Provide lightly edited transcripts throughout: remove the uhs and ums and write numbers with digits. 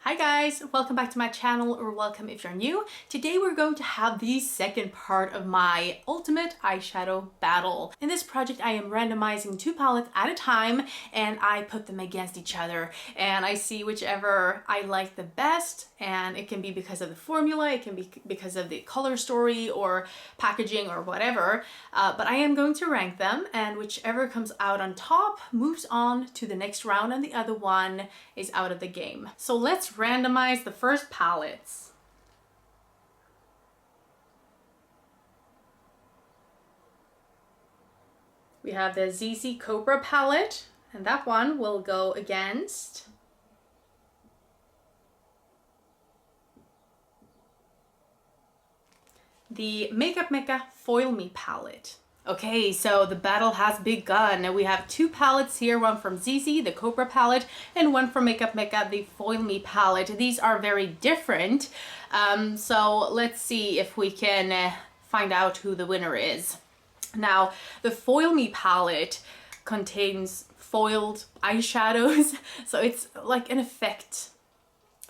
Hi guys, welcome back to my channel, or welcome if you're new. Today we're going to have the second part of my ultimate eyeshadow battle. In this project I am randomizing two palettes at a time and I put them against each other and I see whichever I like the best, and it can be because of the formula, it can be because of the color story or packaging or whatever, but I am going to rank them, and whichever comes out on top moves on to the next round and the other one is out of the game. So let's randomize the first palettes. We have the ZZ Cobra palette, and that one will go against the Makeup Mecca Foil Me palette. Okay, so the battle has begun. We have two palettes here, one from ZZ, the Cobra palette, and one from Makeup Mecca, the Foil Me palette. These are very different, so let's see if we can find out who the winner is. Now, the Foil Me palette contains foiled eyeshadows, so it's like an effect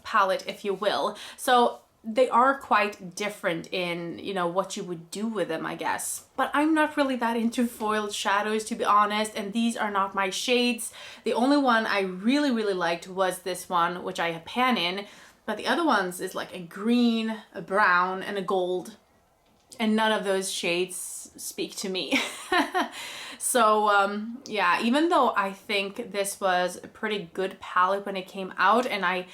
palette, if you will. So they are quite different in, you know, what you would do with them, I guess. But I'm not really that into foiled shadows, to be honest, and these are not my shades. The only one I really liked was this one, which I have pan in, but the other ones is like a green, a brown, and a gold, and none of those shades speak to me. So yeah, even though I think this was a pretty good palette when it came out, and I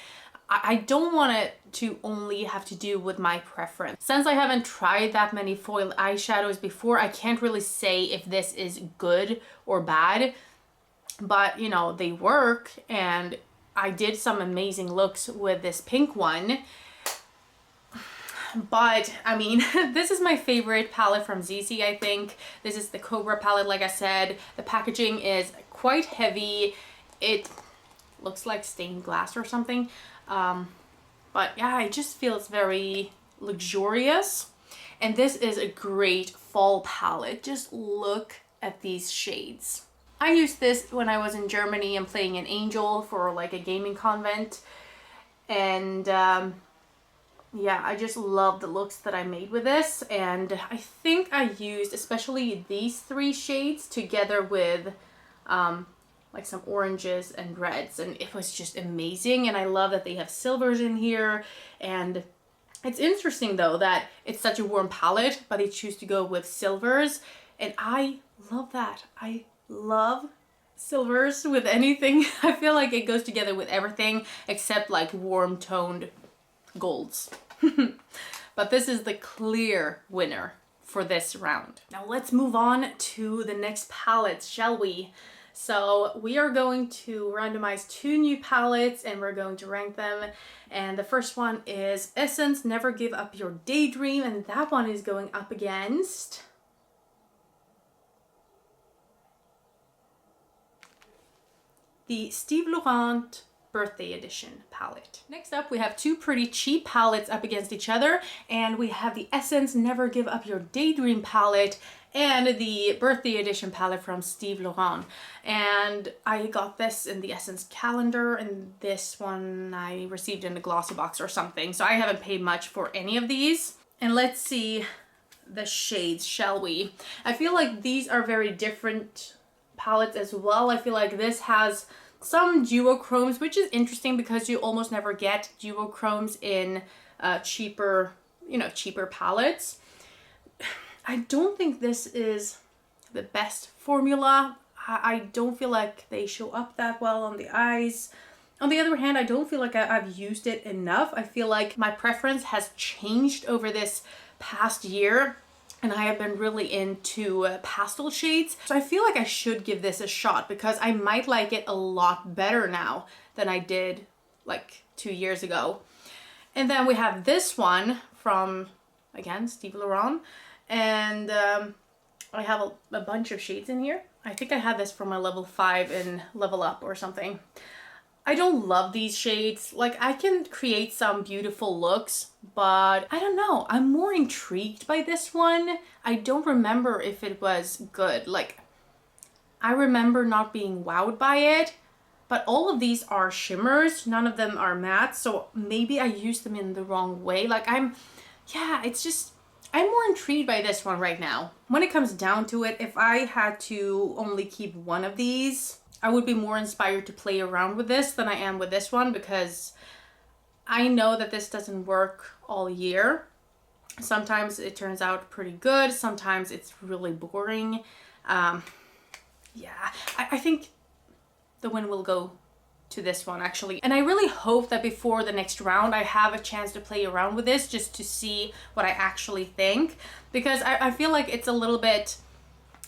don't want it to only have to do with my preference. Since I haven't tried that many foil eyeshadows before, I can't really say if this is good or bad, but you know, they work, and I did some amazing looks with this pink one. But I mean, this is my favorite palette from ZZ, I think. This is the Cobra palette, like I said. The packaging is quite heavy. It looks like stained glass or something. But yeah, it just feels very luxurious. And this is a great fall palette. Just look at these shades. I used this when I was in Germany and playing an angel for like a gaming convent. And yeah, I just love the looks that I made with this. And I think I used especially these three shades together with like some oranges and reds, and it was just amazing. And I love that they have silvers in here. And it's interesting though that it's such a warm palette, but they choose to go with silvers, and I love that. I love silvers with anything. I feel like it goes together with everything except like warm toned golds. But this is the clear winner for this round. Now let's move on to the next palettes, shall we? So we are going to randomize two new palettes and we're going to rank them. And the first one is Essence Never Give Up Your Daydream, and that one is going up against the Steve Laurent Birthday Edition palette. Next up, we have two pretty cheap palettes up against each other, and we have the Essence Never Give Up Your Daydream palette and the Birthday Edition palette from Steve Laurent. And I got this in the Essence calendar, and this one I received in a glossy box or something, so I haven't paid much for any of these. And let's see the shades, shall we? I feel like these are very different palettes as well. I feel like this has some duochromes, which is interesting because you almost never get duochromes in cheaper palettes. I don't think this is the best formula. I don't feel like they show up that well on the eyes. On the other hand, I don't feel like I've used it enough. I feel like my preference has changed over this past year, and I have been really into pastel shades. So I feel like I should give this a shot because I might like it a lot better now than I did like 2 years ago. And then we have this one from, again, Steve Laurent. And I have a bunch of shades in here. I think I had this for my level 5 in Level Up or something. I don't love these shades. Like, I can create some beautiful looks, but I don't know. I'm more intrigued by this one. I don't remember if it was good. Like, I remember not being wowed by it, but all of these are shimmers. None of them are matte, so maybe I used them in the wrong way. Like yeah, it's just, I'm more intrigued by this one right now. When it comes down to it, if I had to only keep one of these, I would be more inspired to play around with this than I am with this one, because I know that this doesn't work all year. Sometimes it turns out pretty good. Sometimes it's really boring. Yeah, I think the win will go to this one actually. And I really hope that before the next round I have a chance to play around with this just to see what I actually think, because I feel like it's a little bit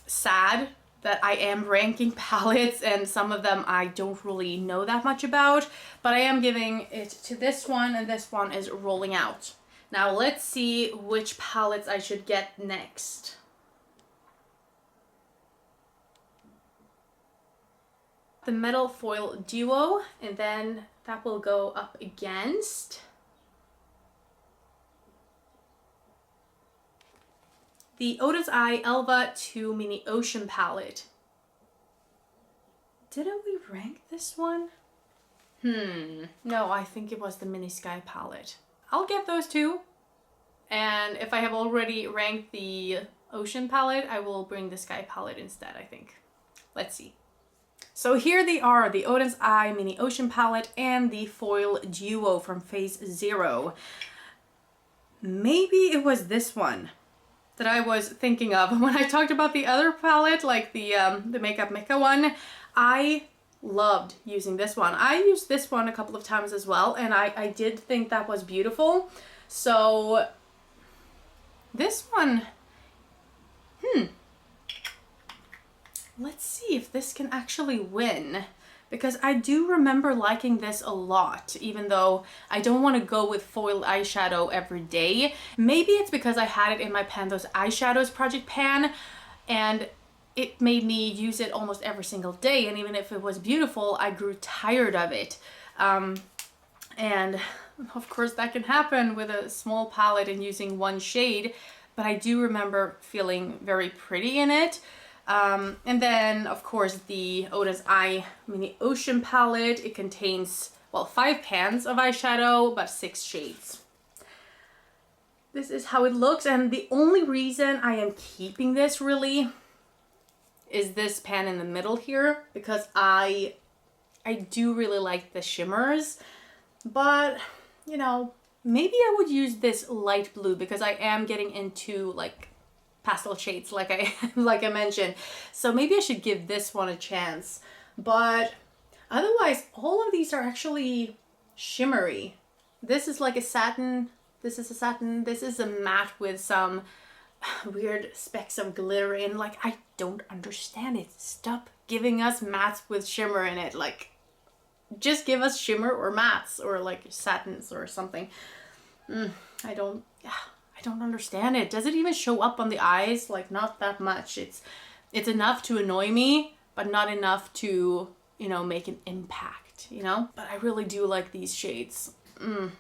sad that I am ranking palettes and some of them I don't really know that much about, but I am giving it to this one, and this one is rolling out. Now let's see which palettes I should get next. The Metal Foil Duo, and then that will go up against the Oda's Eye Elva 2 Mini Ocean palette. Didn't we rank this one? No, I think it was the Mini Sky palette. I'll get those two. And if I have already ranked the Ocean palette, I will bring the Sky palette instead, I think. Let's see. So here they are, the Oda's Eye Mini Ocean palette and the Foil Duo from Phase 0. Maybe it was this one that I was thinking of when I talked about the other palette, like the Makeup Mecca one. I loved using this one. I used this one a couple of times as well, and I did think that was beautiful. So this one, let's see if this can actually win, because I do remember liking this a lot, even though I don't want to go with foiled eyeshadow every day. Maybe it's because I had it in my Panthos Eyeshadows project pan, and it made me use it almost every single day, and even if it was beautiful, I grew tired of it. And of course that can happen with a small palette and using one shade, but I do remember feeling very pretty in it. And then of course the Oda's Eye Mini Ocean palette, it contains, well, 5 pans of eyeshadow, but 6 shades. This is how it looks, and the only reason I am keeping this really is this pan in the middle here, because I do really like the shimmers, but you know, maybe I would use this light blue because I am getting into like pastel shades like I mentioned. So maybe I should give this one a chance. But otherwise, all of these are actually shimmery. This is like a satin, this is a satin, this is a matte with some weird specks of glitter in. Like, I don't understand it. Stop giving us mattes with shimmer in it. Like, just give us shimmer or mattes or like satins or something. I don't understand it. Does it even show up on the eyes? Like, not that much. It's enough to annoy me, but not enough to, you know, make an impact, you know? But I really do like these shades.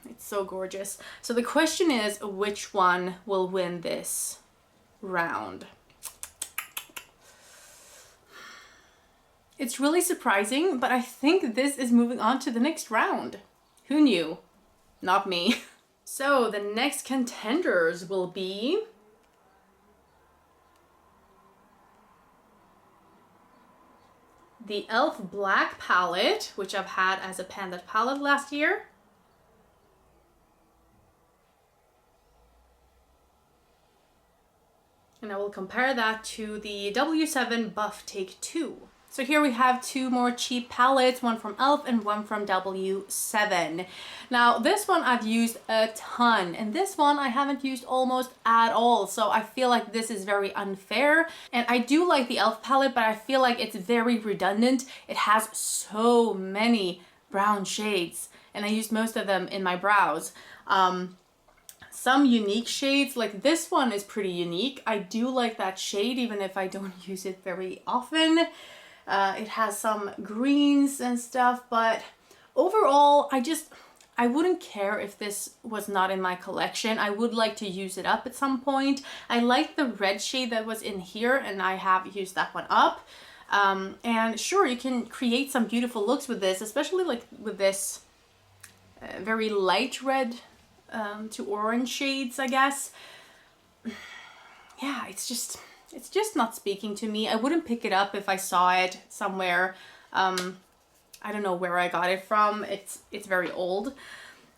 It's so gorgeous. So the question is, which one will win this round? It's really surprising, but I think this is moving on to the next round. Who knew? Not me. So the next contenders will be the e.l.f. Black palette, which I've had as a Panda palette last year. And I will compare that to the W7 Buff Take 2. So here we have 2 more cheap palettes, one from e.l.f. and one from W7. Now this one I've used a ton, and this one I haven't used almost at all. So I feel like this is very unfair. And I do like the e.l.f. palette, but I feel like it's very redundant. It has so many brown shades, and I used most of them in my brows. Some unique shades, like this one is pretty unique. I do like that shade, even if I don't use it very often. It has some greens and stuff, but overall, I wouldn't care if this was not in my collection. I would like to use it up at some point. I like the red shade that was in here, and I have used that one up. And sure, you can create some beautiful looks with this, especially like with this very light red to orange shades, I guess. Yeah, it's just not speaking to me. I wouldn't pick it up if I saw it somewhere. I don't know where I got it from. It's very old.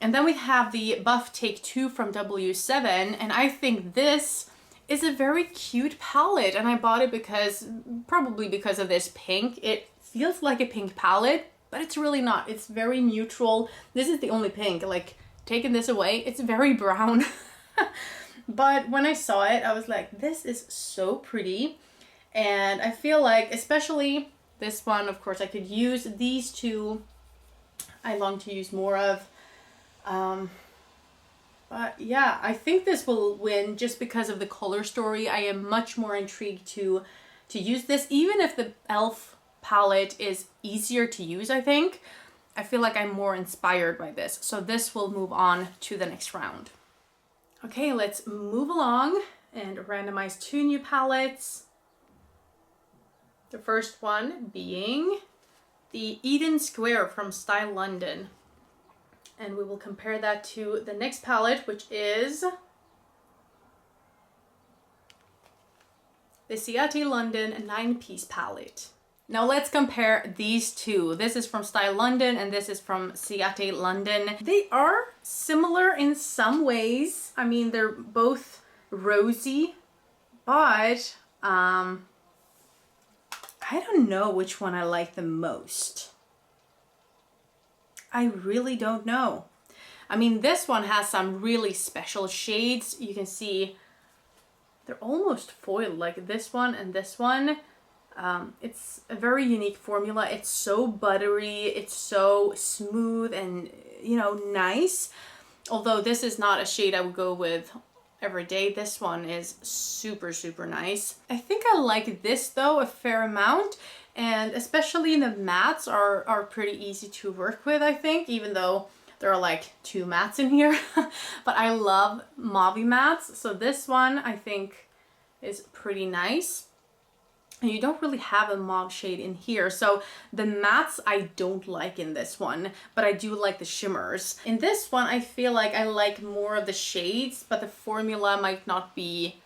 And then we have the Buff Take 2 from W7, and I think this is a very cute palette, and I bought it probably because of this pink. It feels like a pink palette, but it's really not. It's very neutral. This is the only pink. Like, taking this away, it's very brown. But when I saw it, I was like, this is so pretty. And I feel like, especially this one, of course, I could use these two. I long to use more of. But yeah, I think this will win just because of the color story. I am much more intrigued to use this, even if the e.l.f. palette is easier to use, I think. I feel like I'm more inspired by this. So this will move on to the next round. Okay, let's move along and randomize 2 new palettes. The first one being the Eden Square from Style London. And we will compare that to the next palette, which is the Ciate London 9-piece palette. Now let's compare these two. This is from Style London and this is from Ciate London. They are similar in some ways. I mean, they're both rosy, but I don't know which one I like the most. I really don't know. I mean, this one has some really special shades. You can see they're almost foiled, like this one and this one. It's a very unique formula. It's so buttery, it's so smooth and, you know, nice. Although this is not a shade I would go with every day. This one is super, super nice. I think I like this though a fair amount. And especially the mattes are pretty easy to work with, I think, even though there are like 2 mattes in here. But I love mauve mattes. So this one I think is pretty nice. And you don't really have a mauve shade in here. So the mattes I don't like in this one, but I do like the shimmers. In this one, I feel like I like more of the shades, but the formula might not be...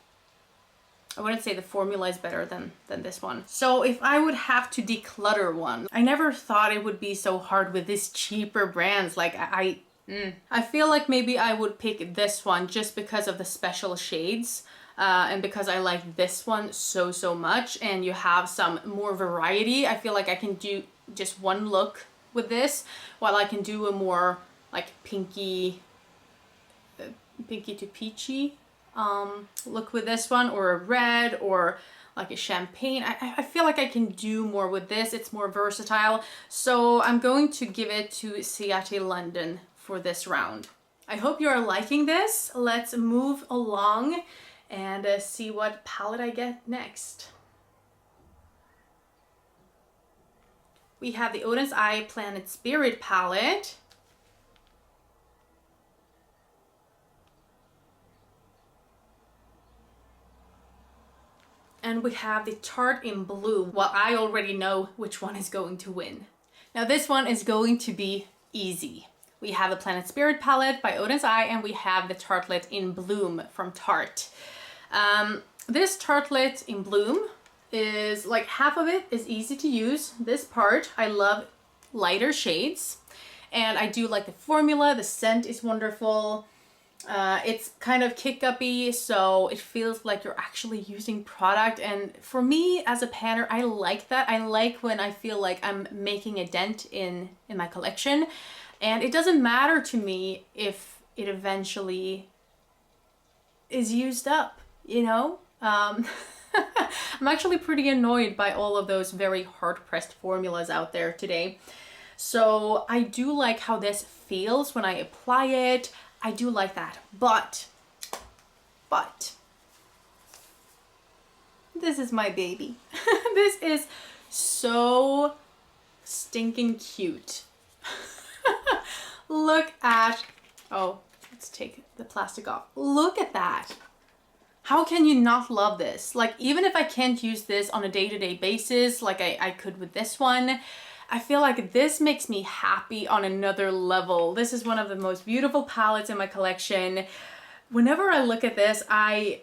I wouldn't say the formula is better than this one. So if I would have to declutter one, I never thought it would be so hard with these cheaper brands. Like I feel like maybe I would pick this one just because of the special shades. And because I like this one so much, and you have some more variety. I feel like I can do just one look with this, while I can do a more like pinky to peachy look with this one, or a red, or like a champagne. I feel like I can do more with this. It's more versatile. So I'm going to give it to Ciate London for this round. I hope you are liking this. Let's move along and see what palette I get next. We have the Odin's Eye Planet Spirit palette. And we have the Tarte in Bloom. Well, I already know which one is going to win. Now this one is going to be easy. We have the Planet Spirit palette by Odin's Eye, and we have the Tartlet in Bloom from Tarte. This Tartlet in Bloom is like half of it is easy to use. This part, I love lighter shades, and I do like the formula. The scent is wonderful. It's kind of kick-uppy, so it feels like you're actually using product. And for me as a panner, I like that. I like when I feel like I'm making a dent in my collection. And it doesn't matter to me if it eventually is used up, you know? I'm actually pretty annoyed by all of those very hard-pressed formulas out there today. So I do like how this feels when I apply it. I do like that, but this is my baby. This is so stinking cute. Look at, oh, let's take the plastic off. Look at that. How can you not love this? Like, even if I can't use this on a day-to-day basis, like I could with this one, I feel like this makes me happy on another level. This is one of the most beautiful palettes in my collection. Whenever I look at this, I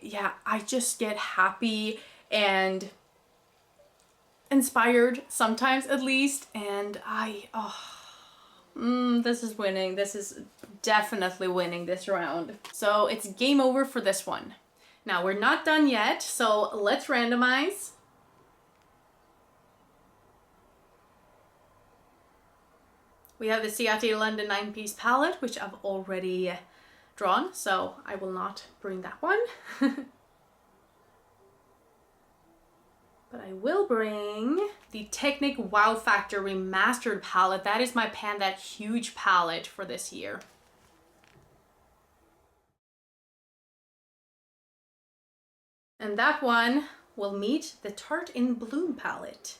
just get happy and inspired sometimes at least. And this is winning. This is definitely winning this round. So it's game over for this one. Now we're not done yet, so let's randomize. We have the Ciate London 9-piece palette, which I've already drawn, so I will not bring that one. But I will bring the Technic Wow Factor Remastered palette. That is my Pan That Huge palette for this year. And that one will meet the Tarte in Bloom palette.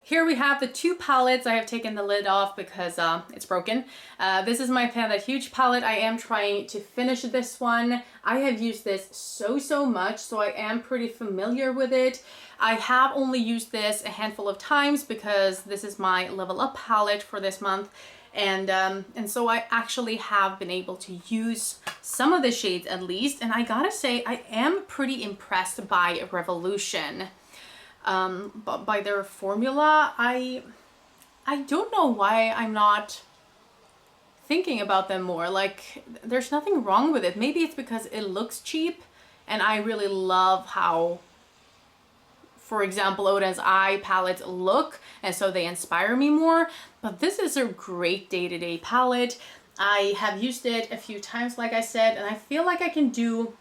Here we have the two palettes. I have taken the lid off because it's broken. This is my Pan That Huge palette. I am trying to finish this one. I have used this so much, so I am pretty familiar with it. I have only used this a handful of times because this is my Level Up palette for this month. And so I actually have been able to use some of the shades at least. And I gotta say, I am pretty impressed by Revolution. But by their formula, I don't know why I'm not thinking about them more. Like, there's nothing wrong with it. Maybe it's because it looks cheap and I really love how, for example, Odin's Eye palettes look, and so they inspire me more. But this is a great day-to-day palette. I have used it a few times, like I said, and I feel like I can do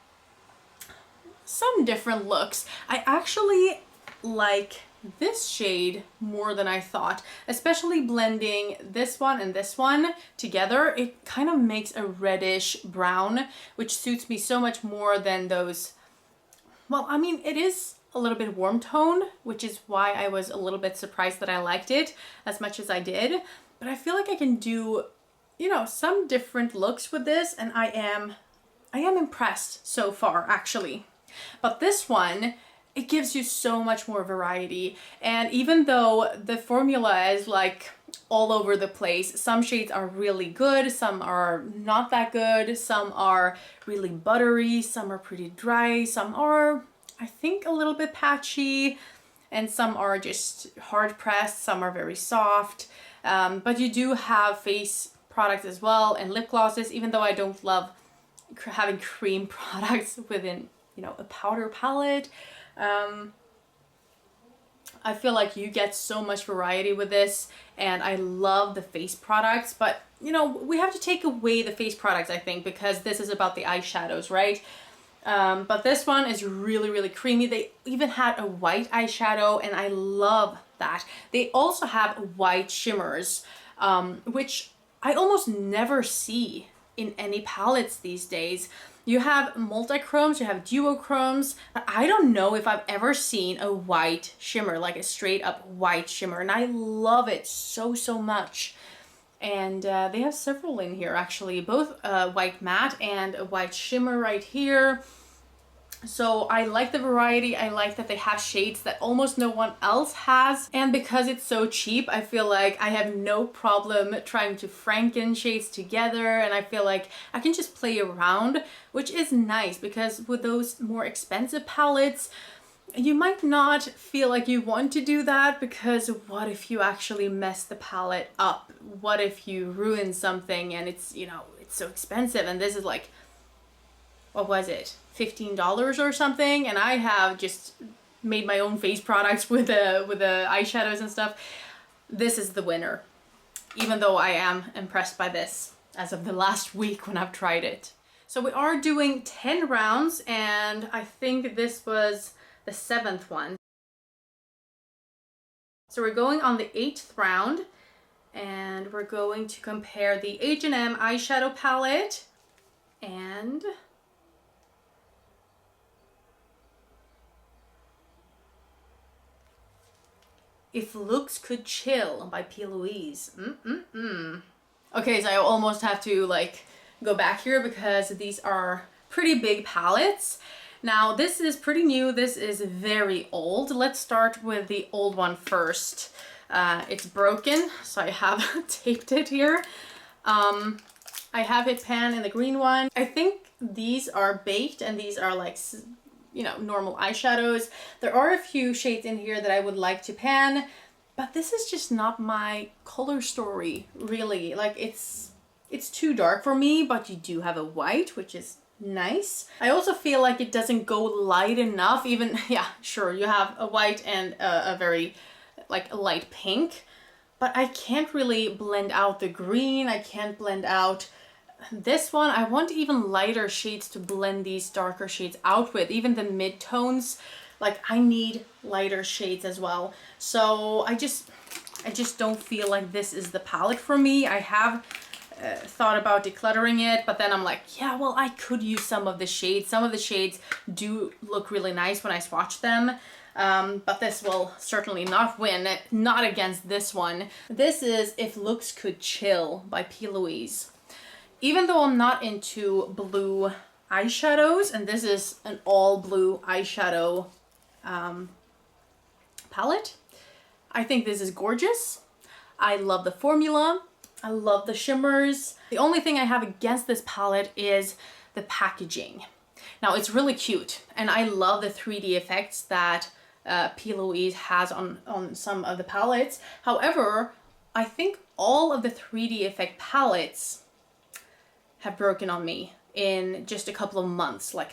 some different looks. I actually like this shade more than I thought, especially blending this one and this one together. It kind of makes a reddish brown, which suits me so much more than those. Well, I mean, it is a little bit warm tone, which is why I was a little bit surprised that I liked it as much as I did. But I feel like I can do, you know, some different looks with this, and I am impressed so far, actually. But this one, it gives you so much more variety. And even though the formula is like all over the place, some shades are really good, some are not that good, some are really buttery, some are pretty dry, some are, I think, a little bit patchy, and some are just hard pressed, some are very soft. But you do have face products as well and lip glosses, even though I don't love having cream products within, you know, a powder palette. I feel like you get so much variety with this, and I love the face products, but you know, we have to take away the face products, I think, because this is about the eyeshadows, right? But this one is really creamy. They even had a white eyeshadow, and I love that. They also have white shimmers, which I almost never see in any palettes these days. You have multi-chromes, you have duochromes, but I don't know if I've ever seen a white shimmer, like a straight up white shimmer, and I love it so much. And they have several in here, actually, both white matte and a white shimmer right here. So I like the variety. I like that they have shades that almost no one else has. And because it's so cheap, I feel like I have no problem trying to Franken shades together. And I feel like I can just play around, which is nice, because with those more expensive palettes, you might not feel like you want to do that, because what if you actually mess the palette up? What if you ruin something and it's, you know, it's so expensive? And this is like, what was it, $15 or something? And I have just made my own face products with the eyeshadows and stuff. This is the winner, even though I am impressed by this as of the last week when I've tried it. So we are doing 10 rounds, and I think this was the 7th one. So we're going on the 8th round, and we're going to compare the H&M eyeshadow palette and If Looks Could Chill by P. Louise. Okay, so I almost have to like go back here because these are pretty big palettes. Now this is pretty new, this is very old. Let's start with the old one first. It's broken, so I have taped it here. I have it pan in the green one. I think these are baked and these are like, you know, normal eyeshadows. There are a few shades in here that I would like to pan, but this is just not my color story, really. Like it's too dark for me, but you do have a white, which is nice. I also feel like it doesn't go light enough. Even, yeah, sure, you have a white and a very like a light pink, but I can't really blend out the green. I can't blend out this one. I want even lighter shades to blend these darker shades out with, even the mid-tones. Like I need lighter shades as well. So I just don't feel like this is the palette for me. I have thought about decluttering it, but then I'm like, yeah, well, I could use some of the shades. Some of the shades do look really nice when I swatch them. But this will certainly not win, not against this one. This is If Looks Could Chill by P. Louise. Even though I'm not into blue eyeshadows, and this is an all blue eyeshadow palette, I think this is gorgeous. I love the formula. I love the shimmers. The only thing I have against this palette is the packaging. Now it's really cute, and I love the 3D effects that P. Louise has on some of the palettes. However, I think all of the 3D effect palettes have broken on me in just a couple of months, like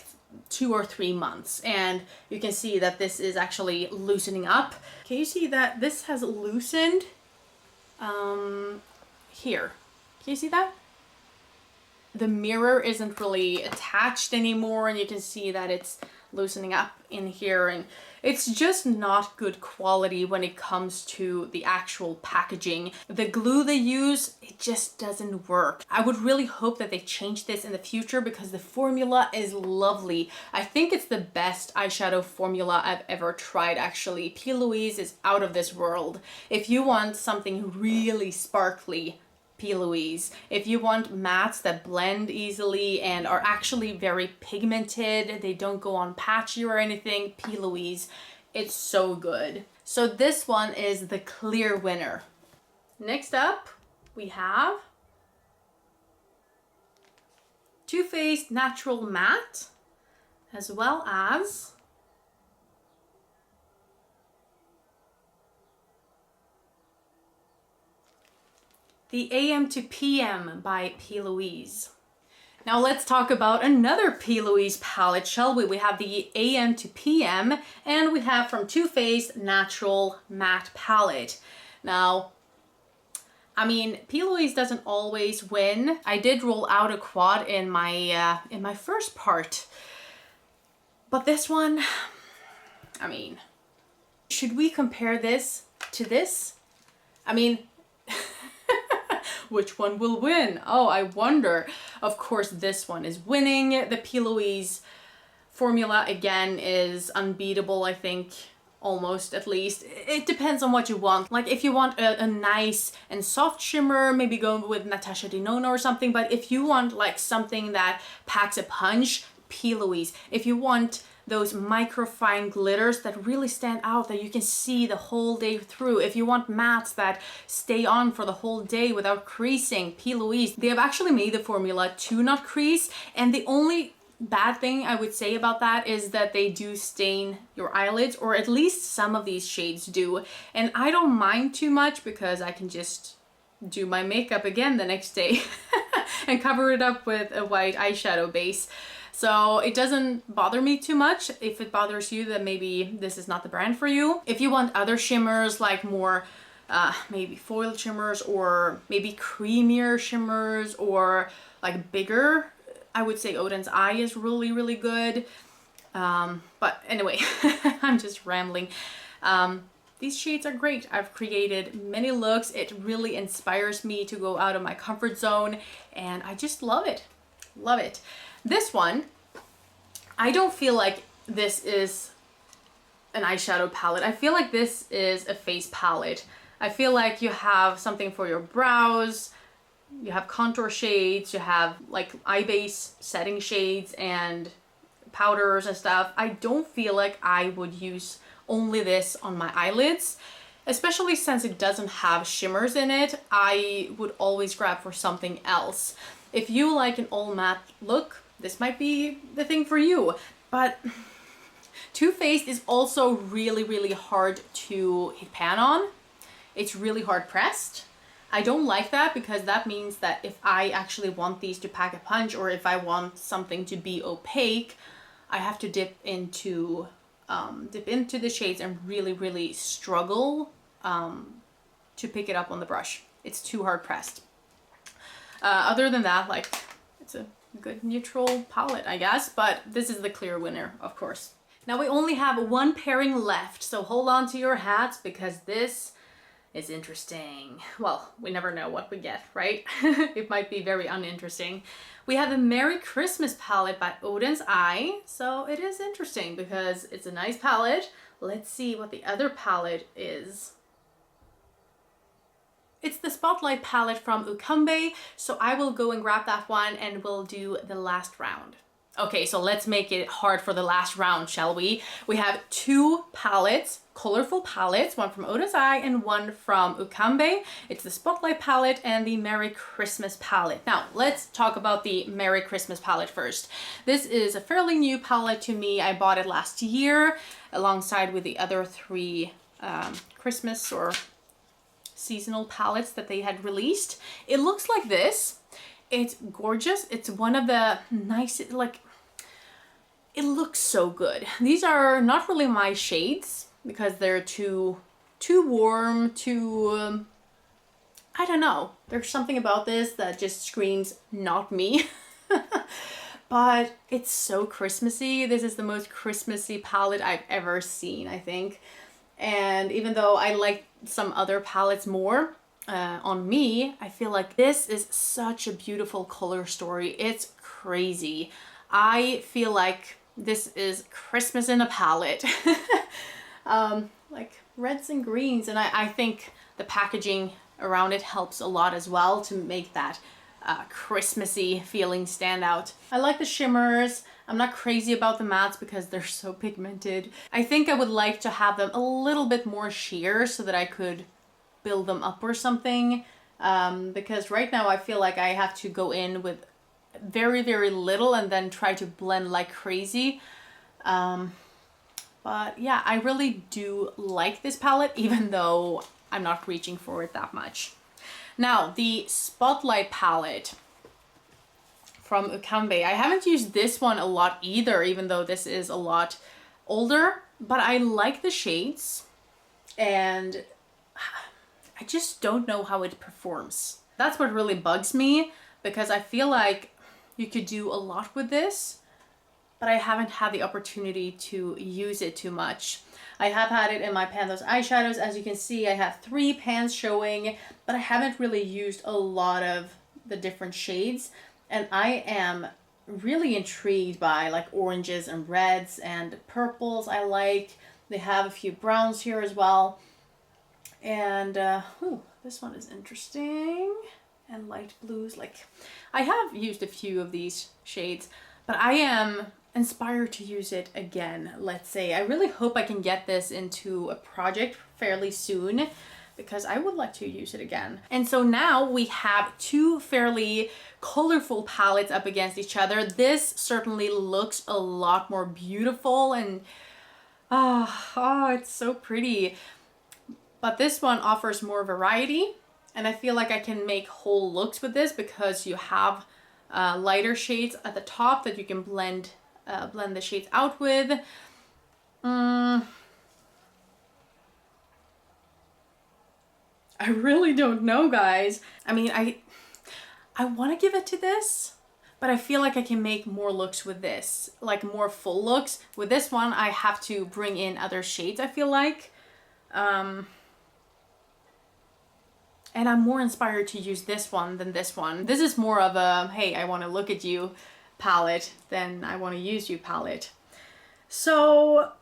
2 or 3 months. And you can see that this is actually loosening up. Can you see that this has loosened here? Can you see that? The mirror isn't really attached anymore, and you can see that it's loosening up in here, and it's just not good quality when it comes to the actual packaging. The glue they use, it just doesn't work. I would really hope that they change this in the future because the formula is lovely. I think it's the best eyeshadow formula I've ever tried, actually. P. Louise is out of this world. If you want something really sparkly, P. Louise. If you want mattes that blend easily and are actually very pigmented, they don't go on patchy or anything, P. Louise. It's so good. So this one is the clear winner. Next up, we have Too Faced Natural Matte, as well as the AM to PM by P. Louise. Now let's talk about another P. Louise palette, shall we? We have the AM to PM, and we have from Too Faced Natural Matte Palette. Now, I mean, P. Louise doesn't always win. I did roll out a quad in my first part, but this one, I mean, should we compare this to this? I mean, which one will win? Oh, I wonder. Of course, this one is winning. The P. Louise formula, again, is unbeatable, I think, almost at least. It depends on what you want. Like, if you want a nice and soft shimmer, maybe go with Natasha Denona or something. But if you want, like, something that packs a punch, P. Louise. If you want those microfine glitters that really stand out, that you can see the whole day through. If you want mattes that stay on for the whole day without creasing, P. Louise. They have actually made the formula to not crease, and the only bad thing I would say about that is that they do stain your eyelids, or at least some of these shades do. And I don't mind too much because I can just do my makeup again the next day and cover it up with a white eyeshadow base. So it doesn't bother me too much. If it bothers you, then maybe this is not the brand for you. If you want other shimmers, like more maybe foil shimmers, or maybe creamier shimmers, or like bigger, I would say Odin's Eye is really, really good. But anyway, I'm just rambling. These shades are great. I've created many looks. It really inspires me to go out of my comfort zone, and I just love it. Love it. This one, I don't feel like this is an eyeshadow palette. I feel like this is a face palette. I feel like you have something for your brows, you have contour shades, you have like eye base setting shades and powders and stuff. I don't feel like I would use only this on my eyelids, especially since it doesn't have shimmers in it. I would always grab for something else. If you like an all matte look, this might be the thing for you. But Too Faced is also really hard to hit pan on. It's really hard pressed. I don't like that because that means that if I actually want these to pack a punch, or if I want something to be opaque, I have to dip into the shades and really struggle to pick it up on the brush. It's too hard pressed. Other than that, like, it's a good neutral palette, I guess, but this is the clear winner, of course. Now we only have one pairing left, so hold on to your hats because this is interesting. Well, we never know what we get, right? It might be very uninteresting. We have the Merry Christmas palette by Odin's Eye, so it is interesting because it's a nice palette. Let's see what the other palette is. It's the Spotlight palette from Ukambe, so I will go and grab that one and we'll do the last round. Okay, so let's make it hard for the last round, shall we? We have two palettes, colorful palettes, one from Odin's Eye and one from Ukambe. It's the Spotlight palette and the Merry Christmas palette. Now, let's talk about the Merry Christmas palette first. This is a fairly new palette to me. I bought it last year alongside with the other three Christmas or seasonal palettes that they had released. It looks like this. It's gorgeous. It's one of the nicest, like, it looks so good. These are not really my shades because they're too warm, too, I don't know. There's something about this that just screams not me. But it's so Christmassy. This is the most Christmassy palette I've ever seen, I think. And even though I like some other palettes more, on me, I feel like this is such a beautiful color story. It's crazy. I feel like this is Christmas in a palette. Like reds and greens, and I think the packaging around it helps a lot as well to make that Christmassy feeling stand out. I like the shimmers. I'm not crazy about the mattes because they're so pigmented. I think I would like to have them a little bit more sheer so that I could build them up or something, because right now I feel like I have to go in with very little and then try to blend like crazy. But yeah, I really do like this palette even though I'm not reaching for it that much. Now the Spotlight palette from Ukambe. I haven't used this one a lot either, even though this is a lot older, but I like the shades and I just don't know how it performs. That's what really bugs me, because I feel like you could do a lot with this, but I haven't had the opportunity to use it too much. I have had it in my Panthers eyeshadows. As you can see, I have 3 pans showing, but I haven't really used a lot of the different shades. And I am really intrigued by like oranges and reds and purples I like. They have a few browns here as well. And this one is interesting. And light blues. Like, I have used a few of these shades, but I am inspired to use it again, let's say. I really hope I can get this into a project fairly soon, because I would like to use it again. And so now we have 2 fairly colorful palettes up against each other. This certainly looks a lot more beautiful and it's so pretty. But this one offers more variety, and I feel like I can make whole looks with this because you have lighter shades at the top that you can blend the shades out with. I really don't know, guys. I mean, I want to give it to this, but I feel like I can make more looks with this, like more full looks. With this one, I have to bring in other shades, I feel like. And I'm more inspired to use this one than this one. This is more of a, hey, I want to look at you palette than I want to use you palette. So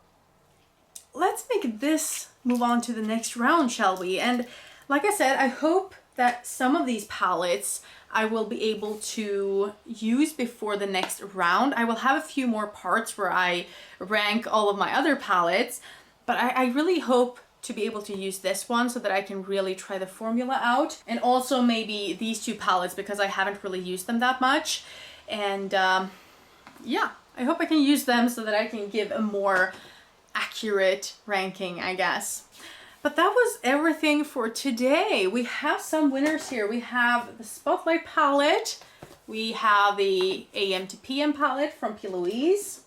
let's make this move on to the next round, shall we? And like I said, I hope that some of these palettes I will be able to use before the next round. I will have a few more parts where I rank all of my other palettes, but I really hope to be able to use this one so that I can really try the formula out. And also maybe these two palettes because I haven't really used them that much. And yeah, I hope I can use them so that I can give a more accurate ranking, I guess. But that was everything for today. We have some winners here. We have the Spotlight palette. We have the AM to PM palette from P. Louise.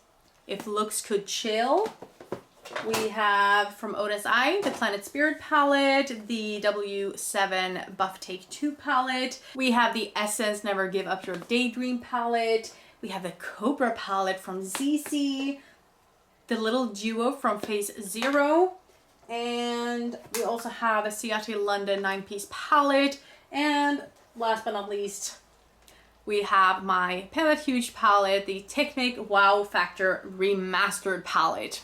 If Looks Could Chill. We have from Otis Eye, the Planet Spirit palette, the W7 Buff Take 2 palette. We have the Essence Never Give Up Your Daydream palette. We have the Cobra palette from ZC. The Little Duo from Phase Zero. And we also have the Ciate London 9-piece palette. And last but not least, we have my Palette Huge palette, the Technic Wow Factor Remastered palette.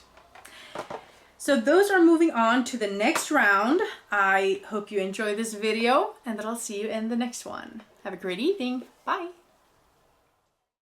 So those are moving on to the next round. I hope you enjoyed this video and that I'll see you in the next one. Have a great evening. Bye.